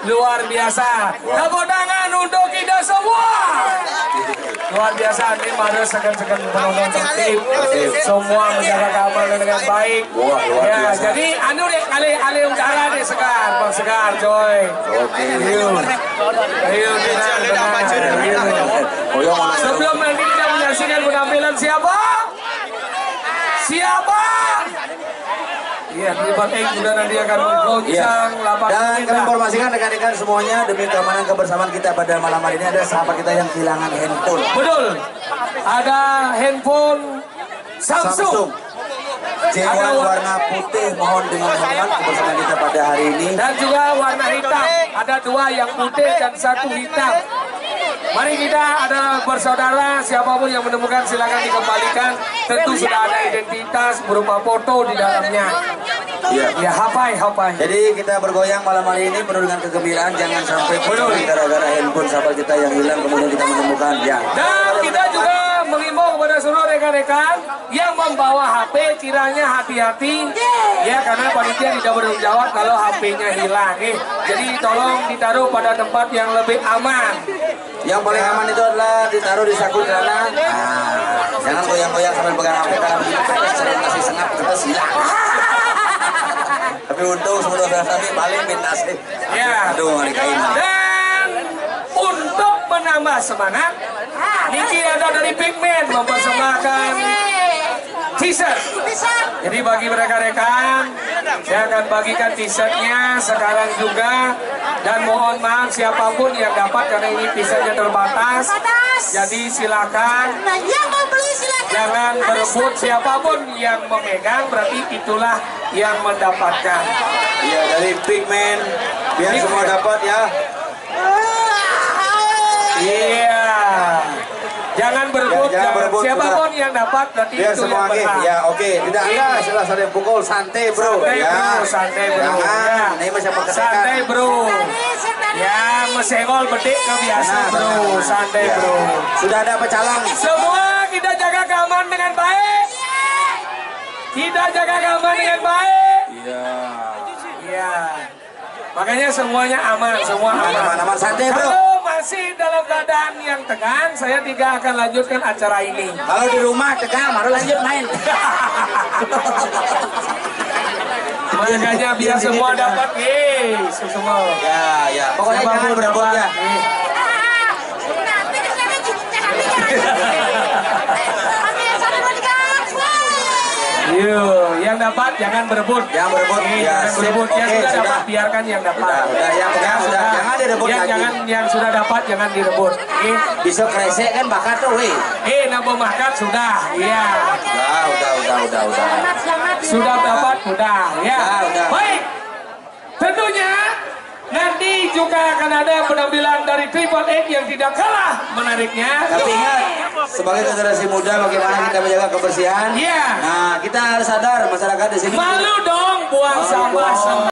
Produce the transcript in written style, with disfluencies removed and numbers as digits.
Luar biasa. Tepuk tangan untuk kita semua. Luar biasa, ini baru sekan-sekan penonton tertib. Semua menjaga keamanan dengan baik. Ya, jadi anu deh kali udara deh Sekar, Bang Sekar, coy. Ayo, sebelum nanti kita menyaksikan penampilan siapa? Iya, Tribun X sudah nanti akan menggoncang lapangan dan kita. kami informasikan rekan-rekan semuanya demi keamanan kebersamaan kita pada malam hari ini ada sahabat kita yang kehilangan handphone. Betul. Ada handphone Samsung. Ada warna putih, mohon dengan hormat kebersamaan kita pada hari ini. Dan juga warna hitam. Ada dua yang putih dan satu hitam. Mari kita ada bersaudara, siapapun yang menemukan silakan dikembalikan. Tentu sudah ada identitas berupa foto di dalamnya. Ya, hapai. Jadi kita bergoyang malam hari ini penuh dengan kegembiraan. Jangan sampai gara-gara handphone sahabat kita yang hilang kemudian kita menemukan. Ya. Dan kita juga mengimbau kepada seluruh rekan-rekan yang membawa HP kiranya hati-hati. Ya, karena panitia tidak bertanggung jawab kalau HP-nya hilang. Jadi tolong ditaruh pada tempat yang lebih aman. Yang paling aman itu adalah ditaruh di saku celana. Jangan goyang-goyang sambil pegang HP karena kita sering kasih sengap kita silang. Tapi untung semua kami paling minta sih. Ya. Aduh, hari kain. Dan untuk menambah semangat, Niki ada dari Pigman mempersembahkan t-shirt. Jadi bagi rekan-rekan, saya akan bagikan t-shirtnya sekarang juga. Dan mohon maaf siapapun yang dapat karena ini t-shirtnya terbatas. Jadi silakan. Jangan berebut, siapapun yang memegang berarti itulah yang mendapatkan. Iya, dari Pigman biar semua dapat ya. Iya. Jangan berebut, siapapun yang dapat berarti biar itu semua yang berhak. ya, oke. Tidak ada istilah saling pukul, santai bro. Santai bro. Jangan, ini masih santai bro. Ya, mesenggol bedik kebiasa bro. Santai bro. Sudah ada pecalang. Semua kita jaga keamanan dengan baik. Kita jaga keamanan dengan baik. Iya. Makanya semuanya aman, semua aman. Aman santai bro. Kalau masih dalam keadaan yang tegang, saya tidak akan lanjutkan acara ini. Kalau di rumah tegang, baru lanjut main. Makanya biar semua dapat, semua. Ya. Pokoknya jangan berebut ya. Yang dapat jangan berebut. Yang berebut, jangan berebut. Yang sudah dapat biarkan yang dapat. Udah, yang pegang sudah. Jangan direbut lagi. Yang sudah dapat jangan direbut. Bisa kresek kan bakat tuh, nambah makan sudah. Iya. Udah. Sudah dapat, udah. Ya. Udah. Baik. Tentunya nanti juga akan ada penampilan dari Tribun X yang tidak kalah menariknya. Tapi ingat, sebagai generasi muda bagaimana kita menjaga kebersihan. Iya. Nah, kita harus sadar masyarakat di sini. Malu dong buang sampah.